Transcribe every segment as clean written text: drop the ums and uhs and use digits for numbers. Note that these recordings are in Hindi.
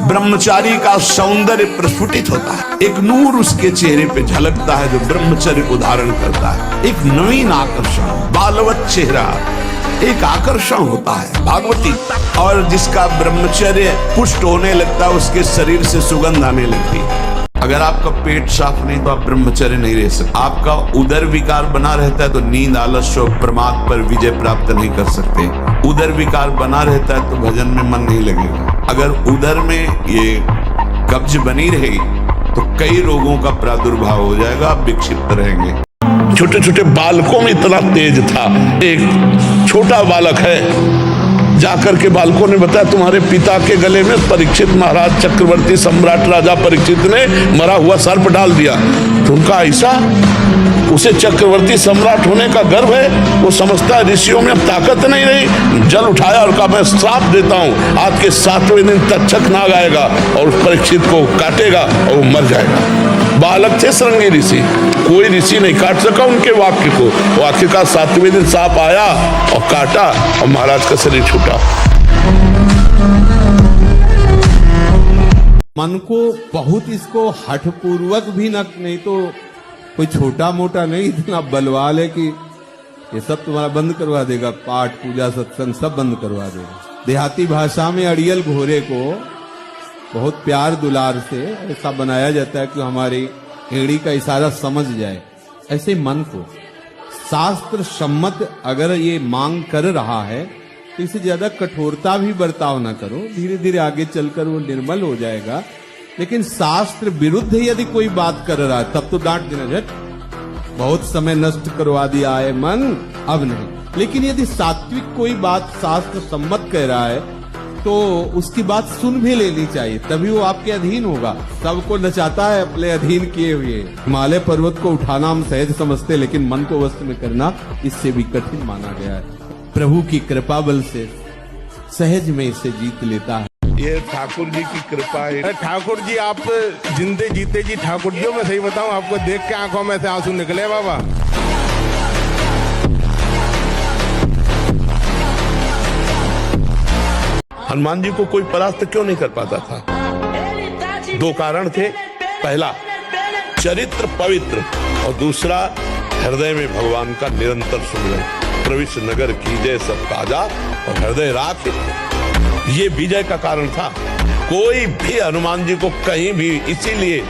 ब्रह्मचारी का सौंदर्य प्रस्फुटित होता है, एक नूर उसके चेहरे पे झलकता है जो ब्रह्मचर्य को धारण करता है। एक नवीन आकर्षण, बालवत चेहरा, एक आकर्षण होता है भागवती। और जिसका ब्रह्मचर्य पुष्ट होने लगता है उसके शरीर से सुगंध आने लगती है। अगर आपका पेट साफ नहीं तो आप ब्रह्मचर्य नहीं रह सकते। आपका उदर विकार बना रहता है तो नींद, आलस्य और प्रमाद पर विजय प्राप्त नहीं कर सकते। उदर विकार बना रहता है तो भजन में मन नहीं लगेगा। अगर उदर में ये कब्ज बनी रहेगी तो कई रोगों का प्रादुर्भाव हो जाएगा, आप विक्षिप्त रहेंगे। छोटे छोटे बालकों में इतना तेज था। एक छोटा बालक है, जाकर के बालकों ने बताया तुम्हारे पिता के गले में परीक्षित महाराज चक्रवर्ती सम्राट राजा परीक्षित ने मरा हुआ सर्प डाल दिया। तो उनका ऐसा, उसे चक्रवर्ती सम्राट होने का गर्व है। वो समझता है ऋषियों में अब ताकत नहीं रही। जल उठाया और कहा मैं श्राप देता हूँ, आज के 7वें दिन तक्षक नाग आएगा और उस परीक्षित को काटेगा और वो मर जाएगा। बालक थे श्रृंगी ऋषि, कोई ऋषि नहीं काट सका उनके वाक्य को। वो आखिरकार 7वें दिन सांप आया और काटा और महाराज का शरीर छूटा। मन को बहुत इसको हठपूर्वक भी नहीं तो कोई छोटा मोटा नहीं, इतना बलवाल है कि ये सब तुम्हारा बंद करवा देगा। पाठ पूजा सत्संग सब बंद करवा देगा। देहाती भाषा में अड़ियल घोड़े को बहुत प्यार दुलार से ऐसा बनाया जाता है कि हमारी एड़ी का इशारा समझ जाए। ऐसे मन को शास्त्र सम्मत अगर ये मांग कर रहा है तो इससे ज्यादा कठोरता भी बर्ताव ना करो। धीरे धीरे आगे चलकर वो निर्मल हो जाएगा। लेकिन शास्त्र विरुद्ध यदि कोई बात कर रहा है तब तो डांट देना, झट बहुत समय नष्ट करवा दिया है मन, अब नहीं। लेकिन यदि सात्विक कोई बात शास्त्र सम्मत कह रहा है तो उसकी बात सुन भी लेनी चाहिए, तभी वो आपके अधीन होगा। सबको नचाता है अपने अधीन किए हुए। हिमालय पर्वत को उठाना हम सहज समझते, लेकिन मन को वश में करना इससे भी कठिन माना गया है। प्रभु की कृपा बल से सहज में इसे जीत लेता है। ये ठाकुर जी की कृपा है। ठाकुर जी आप जिंदे जीते जी ठाकुर जी, मैं सही बताऊं आपको देख के आंखों में से आंसू निकले बाबा। हनुमान जी को कोई परास्त क्यों नहीं कर पाता था? 2 कारण थे। पहला, चरित्र पवित्र, और दूसरा, हृदय में भगवान का निरंतर सुमिरन। प्रविष्ट नगर कीजय सब काजा और हृदय राख, ये विजय का कारण था। कोई भी हनुमान जी को कहीं भी, इसीलिए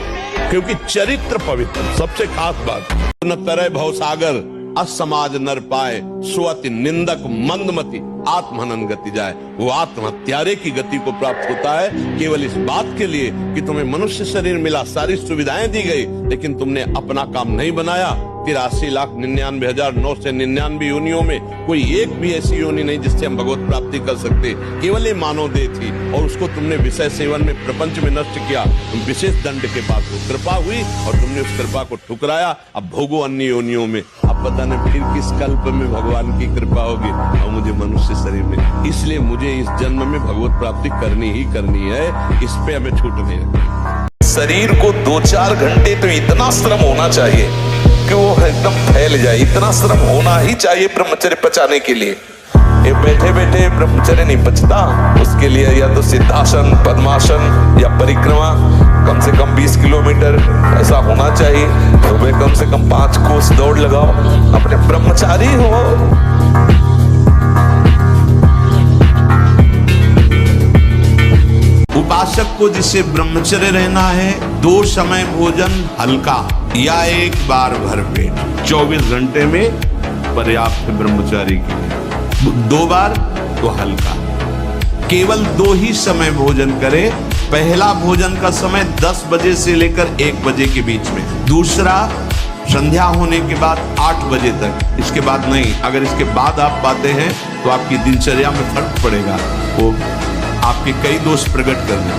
क्योंकि चरित्र पवित्र। सबसे खास बात, न तरह भवसागर असमाज नर पाए, स्वति निंदक मंदमति आत्महनन गति जाए। वो आत्महत्यारे की गति को प्राप्त होता है केवल इस बात के लिए कि तुम्हें मनुष्य शरीर मिला, सारी सुविधाएं दी गई, लेकिन तुमने अपना काम नहीं बनाया। 83,99,999 योनियों में कोई एक भी ऐसी योनि नहीं जिससे हम भगवत प्राप्ति कर सकते। केवल ये मानव देह थी और उसको तुमने विषय सेवन में, प्रपंच में नष्ट किया। तुम विशेष दंड के पास हो, कृपा हुई और तुमने उस कृपा को ठुकराया। अब भोगो अन्य योनियों में। अब पता नहीं फिर किस कल्प में भगवान की कृपा होगी और मुझे मनुष्य शरीर में। इसलिए मुझे इस जन्म में भगवत प्राप्ति करनी ही करनी है, इस पे हमें छूट नहीं रखनी। शरीर को 2-4 घंटे तो इतना श्रम होना चाहिए कि वो एकदम फैल जाए। इतना श्रम होना ही चाहिए ब्रह्मचर्य पचाने के लिए। ये बैठे बैठे ब्रह्मचर्य नहीं पचता। उसके लिए या तो सिद्धासन, पद्मासन या परिक्रमा कम से कम 20 किलोमीटर ऐसा होना चाहिए। सुबह कम से कम 5 कोस दौड़ लगाओ। अपने ब्रह्मचारी हो। उपासक को जिसे ब्रह्मचर्य रहना है, 2 समय भोजन हल्का या 1 बार भरपेट 24 घंटे में पर्याप्त ब्रह्मचारी के लिए। 2 बार तो हल्का। केवल 2 ही समय भोजन करे। पहला भोजन का समय 10 बजे से लेकर 1 बजे के बीच में, दूसरा संध्या होने के बाद 8 बजे तक। इसके बाद नहीं। अगर इसके बाद आप पाते हैं तो आपकी दिनचर्या में फर्क पड़ेगा। वो आपके कई दोष प्रकट करना।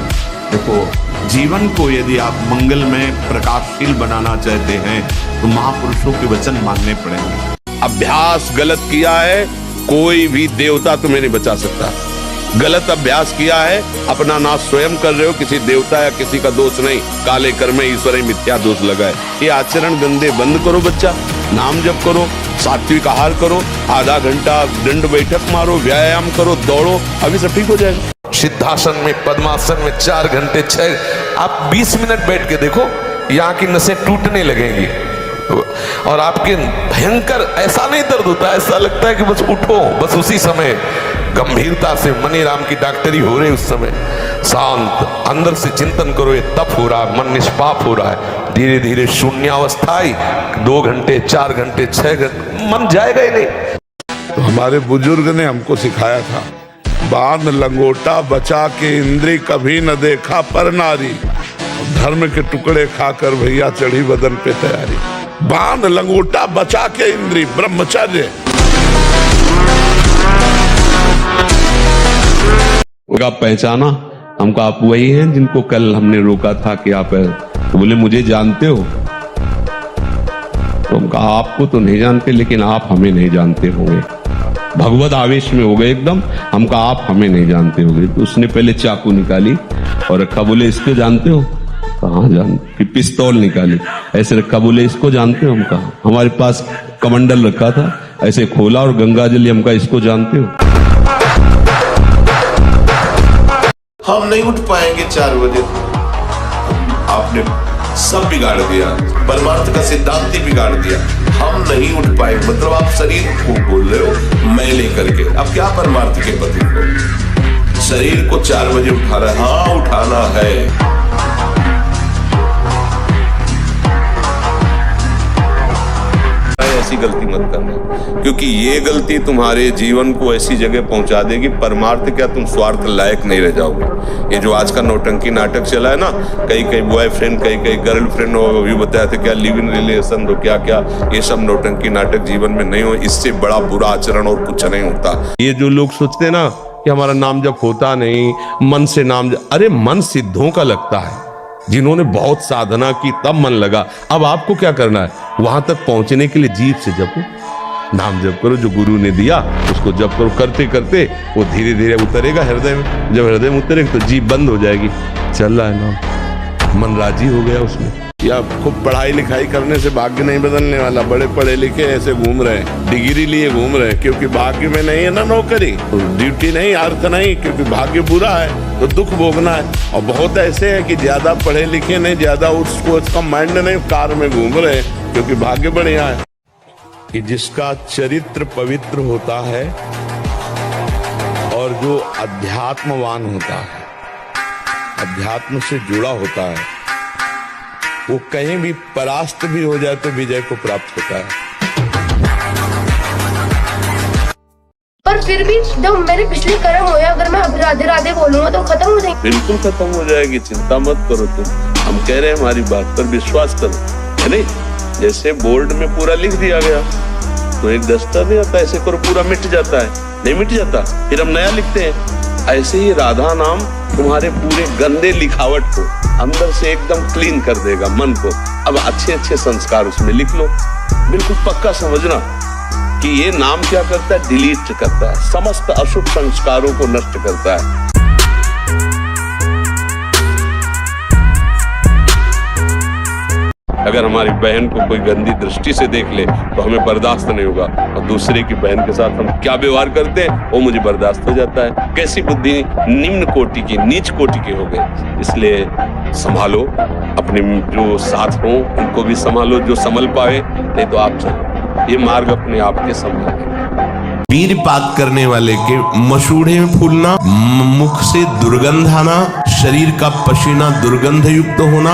देखो, जीवन को यदि आप मंगलमय प्रकाशशील बनाना चाहते हैं तो महापुरुषों के वचन मानने पड़ेंगे। अभ्यास गलत किया है, कोई भी देवता तुम्हें नहीं बचा सकता। गलत अभ्यास किया है, अपना नाश स्वयं कर रहे हो, किसी देवता या किसी का दोष नहीं। काले कर्म ईश्वर मिथ्या दोष लगाए। ये आचरण गंदे बंद करो बच्चा। नाम जप करो, सात्विक आहार करो, आधा घंटा दंड बैठक मारो, व्यायाम करो, दौड़ो, अभी सब ठीक हो जाएगा। सिद्धासन में, पद्मासन में 4 घंटे 6, आप 20 मिनट बैठ के देखो, यहाँ की नसें टूटने लगेंगी और आपके भयंकर ऐसा नहीं दर्द होता, ऐसा लगता है कि बस उठो, बस उसी समय गंभीरता से मनीराम की डॉक्टरी हो रही, उस समय शांत अंदर से चिंतन करो, ये तप हो रहा है, मन निष्पाप हो रहा है, धीरे धीरे शून्यावस्था आई, 2 घंटे 4 घंटे 6 घंटे मन जाएगा ही नहीं। तो हमारे बुजुर्ग ने हमको सिखाया था, बांध लंगोटा बचा के इंद्री कभी न देखा पर नारी, धर्म के टुकड़े खाकर भैया चढ़ी बदन पे तैयारी। बांध लंगोटा बचा के इंद्री, ब्रह्मचर्य। आप पहचाना हमको, आप वही हैं जिनको कल हमने रोका था कि आप, तो बोले मुझे जानते हो, तो हम कहा आपको तो नहीं जानते लेकिन आप हमें नहीं जानते होंगे। भगवत आवेश में हो गए एकदम, हम कहा आप हमें नहीं जानते होंगे। तो उसने पहले चाकू निकाली और रखा, बोले इसको जानते हो, कहाँ जानते, फिर पिस्तौल निकाली ऐसे रखा, बोले इसको जानते हो, हम कहा, हमारे पास कमंडल रखा था, ऐसे खोला और गंगा जल, हम कहा इसको जानते हो। हम नहीं उठ पाएंगे 4 बजे, आपने सब बिगाड़ दिया, परमार्थ का सिद्धांत ही बिगाड़ दिया, हम नहीं उठ पाएंगे। मतलब आप शरीर को बोल रहे हो मैं लेकर के, अब क्या परमार्थ के पति को शरीर को 4 बजे उठा रहा है? हाँ उठाना है। ऐसी गलती मत करना, क्योंकि ये गलती तुम्हारे जीवन को ऐसी जगह पहुंचा देगी, परमार्थ क्या तुम स्वार्थ लायक नहीं रह जाओगे। ये जो आज का नौटंकी नाटक चला है ना, कई बॉयफ्रेंड, कई गर्लफ्रेंड हो, अभी बताया था क्या लिव इन रिलेशन हो, क्या क्या, ये सब नौटंकी नाटक जीवन में नहीं हो, इससे बड़ा बुरा आचरण और कुछ नहीं होता। ये जो लोग सोचते हैं ना कि हमारा नाम जप होता नहीं, मन से नाम जप, अरे मन सिद्धों का लगता है, जिन्होंने बहुत साधना की तब मन लगा। अब आपको क्या करना है, वहां तक पहुंचने के लिए जीभ से जपो, नाम जप करो, जो गुरु ने दिया उसको जप करो, करते करते वो धीरे धीरे उतरेगा हृदय में, जब हृदय में उतरेगा तो जीभ बंद हो जाएगी, चल रहा है नाम, मन राजी हो गया उसमें। या खूब पढ़ाई लिखाई करने से भाग्य नहीं बदलने वाला, बड़े पढ़े लिखे ऐसे घूम रहे हैं, डिग्री लिए घूम रहे हैं, क्योंकि भाग्य में नहीं है ना नौकरी, तो ड्यूटी नहीं, अर्थ नहीं, क्योंकि भाग्य बुरा है तो दुख भोगना है। और बहुत ऐसे हैं कि ज्यादा पढ़े लिखे नहीं, ज्यादा उसका माइंड नहीं, कार में घूम रहे हैं क्योंकि भाग्य बढ़िया है। कि जिसका चरित्र पवित्र होता है और जो अध्यात्मवान होता है, अध्यात्म से जुड़ा होता है, वो कहीं भी परास्त भी हो जाए तो विजय को प्राप्त होता है। पर फिर भी जब मेरे पिछले कर्म हुए, अगर मैं अब राधे राधे बोलूंगा तो खत्म हो जाएगी। बिल्कुल खत्म हो जाएगी, चिंता मत करो तुम, हम कह रहे हैं हमारी बात पर विश्वास करो, है नहीं? जैसे बोर्ड में पूरा लिख दिया गया तो एक दस्ता भी आता है, ऐसे करो पूरा मिट जाता है, नहीं मिट जाता, फिर हम नया लिखते हैं। ऐसे ही राधा नाम तुम्हारे पूरे गंदे लिखावट को अंदर से एकदम क्लीन कर देगा, मन को। अब अच्छे अच्छे संस्कार उसमें लिख लो, बिल्कुल पक्का समझना कि ये नाम क्या करता है, डिलीट करता है, समस्त अशुभ संस्कारों को नष्ट करता है। अगर हमारी बहन को कोई गंदी दृष्टि से देख ले तो हमें बर्दाश्त नहीं होगा, और दूसरे की बहन के साथ हम क्या व्यवहार करते हैं वो मुझे बर्दाश्त हो जाता है। कैसी बुद्धि निम्न कोटि की, नीच कोटि के हो गए। इसलिए संभालो, अपने जो साथ हो उनको भी संभालो, जो संभल पाए, नहीं तो आप चलो, ये मार्ग अपने आप के संभाल। वीरपात करने वाले के मसूड़े में फूलना, मुख से दुर्गंध आना, शरीर का पसीना दुर्गंध युक्त होना,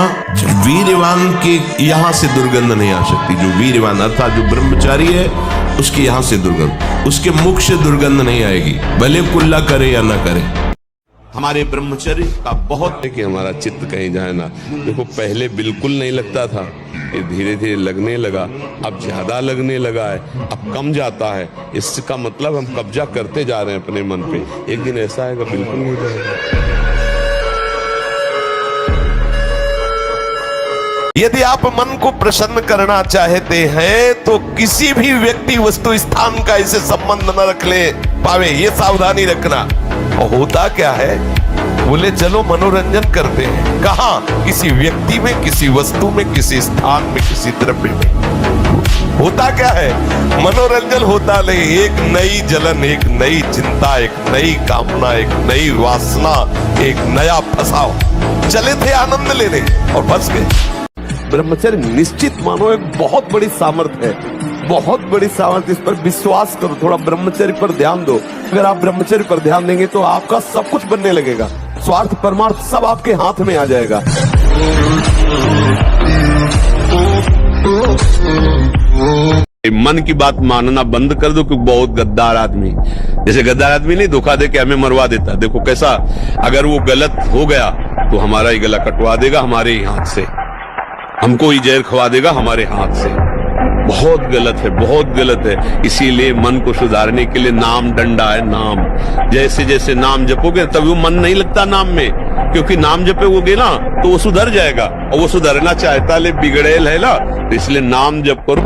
वीरवान के यहाँ से दुर्गंध नहीं आ सकती। जो वीरवान अर्थात जो ब्रह्मचारी है उसके यहाँ से दुर्गंध, उसके मुख से दुर्गंध नहीं आएगी, भले कुल्ला करे या ना करे। हमारे ब्रह्मचर्य का बहुत है कि हमारा चित्त कहीं जाए ना। देखो पहले बिल्कुल नहीं लगता था, ये धीरे धीरे लगने लगा, अब ज्यादा लगने लगा है, अब कम जाता है। इसका मतलब हम कब्जा करते जा रहे हैं अपने मन पे, एक दिन ऐसा आएगा बिल्कुल नहीं जाएगा। यदि आप मन को प्रसन्न करना चाहते हैं तो किसी भी व्यक्ति वस्तु स्थान का इसे संबंध न रख ले पावे, ये सावधानी रखना। और होता क्या है, बोले चलो मनोरंजन करते हैं, कहाँ? किसी व्यक्ति में, किसी वस्तु में, किसी स्थान में, किसी द्रव्य में। होता क्या है, मनोरंजन होता नहीं, एक नई जलन, एक नई चिंता, एक नई कामना, एक नई वासना, एक नया फसाव। चले थे आनंद लेने और फंस गए। ब्रह्मचर्य निश्चित मानो एक बहुत बड़ी सामर्थ्य है, बहुत बड़ी सामर्थ्य। इस पर विश्वास करो, थोड़ा ब्रह्मचर्य पर ध्यान दो। अगर आप ब्रह्मचर्य पर ध्यान देंगे तो आपका सब कुछ बनने लगेगा, स्वार्थ परमार्थ सब आपके हाथ में आ जाएगा। मन की बात मानना बंद कर दो, क्योंकि बहुत गद्दार आदमी, जैसे गद्दार आदमी नहीं धोखा दे के हमें मरवा देता। देखो कैसा, अगर वो गलत हो गया तो हमारा ही गला कटवा देगा हमारे ही हाथ से, हमको ही जहर खवा देगा हमारे हाथ से। बहुत गलत है, बहुत गलत है। इसीलिए मन को सुधारने के लिए नाम डंडा है, नाम। जैसे जैसे नाम जपोगे तभी वो मन नहीं लगता नाम में, क्योंकि नाम जपोगे ना तो वो सुधर जाएगा, और वो सुधरना चाहता ले बिगड़ेल है ना, तो इसलिए नाम जप करो।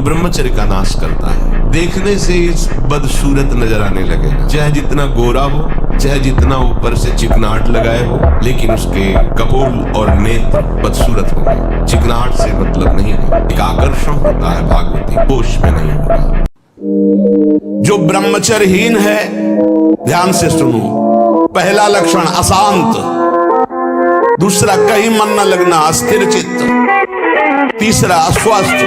ब्रह्मचर्य का नाश करता है। देखने से इस बदसूरत नजर आने लगे, चाहे जितना गोरा हो, चाहे जितना ऊपर से चिकनाहट लगाए हो, लेकिन उसके कपोल और नेत्र बदसूरत होंगे। चिकनाहट से मतलब नहीं है, एक आकर्षण होता है भागवती, होश में नहीं होगा। जो ब्रह्मचर्यहीन है, ध्यान से सुनो, पहला लक्षण अशांत, दूसरा कहीं मन न लगना, अस्थिर चित्त, तीसरा अस्वस्थ,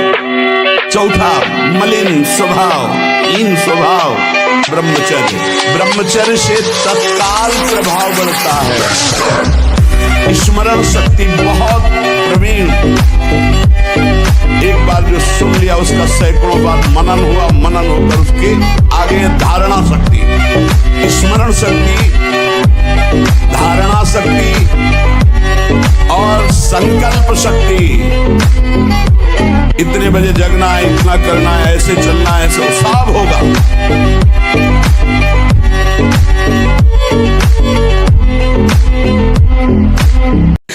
चौथा मलिन स्वभाव, हीन स्वभाव। ब्रह्मचर्य से तत्काल प्रभाव बढ़ता है, स्मरण शक्ति बहुत प्रवीण। एक बार जो सुन लिया उसका सैकड़ों बार मनन हुआ, मनन होकर उसके आगे धारणा शक्ति, स्मरण शक्ति, धारणा शक्ति और संकल्प शक्ति। इतने बजे जगना है, इतना करना है, ऐसे चलना है, ऐसे सब होगा।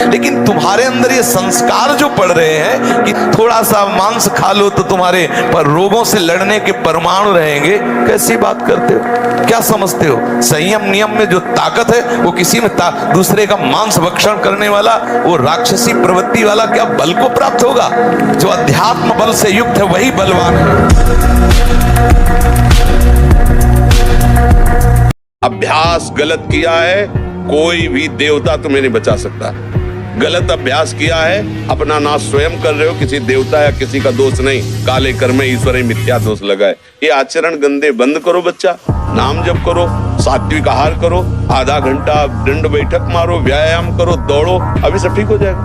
लेकिन तुम्हारे अंदर ये संस्कार जो पड़ रहे हैं कि थोड़ा सा मांस खा लो तो तुम्हारे पर रोगों से लड़ने के परमाणु रहेंगे, कैसी बात करते हो, क्या समझते हो? संयम नियम में जो ताकत है वो किसी में दूसरे का मांस भक्षण करने वाला, वो राक्षसी प्रवृत्ति वाला क्या बल को प्राप्त होगा? जो अध्यात्म बल से युक्त है वही बलवान है। अभ्यास गलत किया है, कोई भी देवता तुम्हें नहीं बचा सकता। गलत अभ्यास किया है, अपना नाश स्वयं कर रहे हो, किसी देवता या किसी का दोष नहीं। काले कर्म में ईश्वर मिथ्या दोष लगाए। ये आचरण गंदे बंद करो बच्चा, नाम जप करो, सात्विक आहार करो, आधा घंटा दंड बैठक मारो, व्यायाम करो, दौड़ो, अभी सब ठीक हो जाएगा।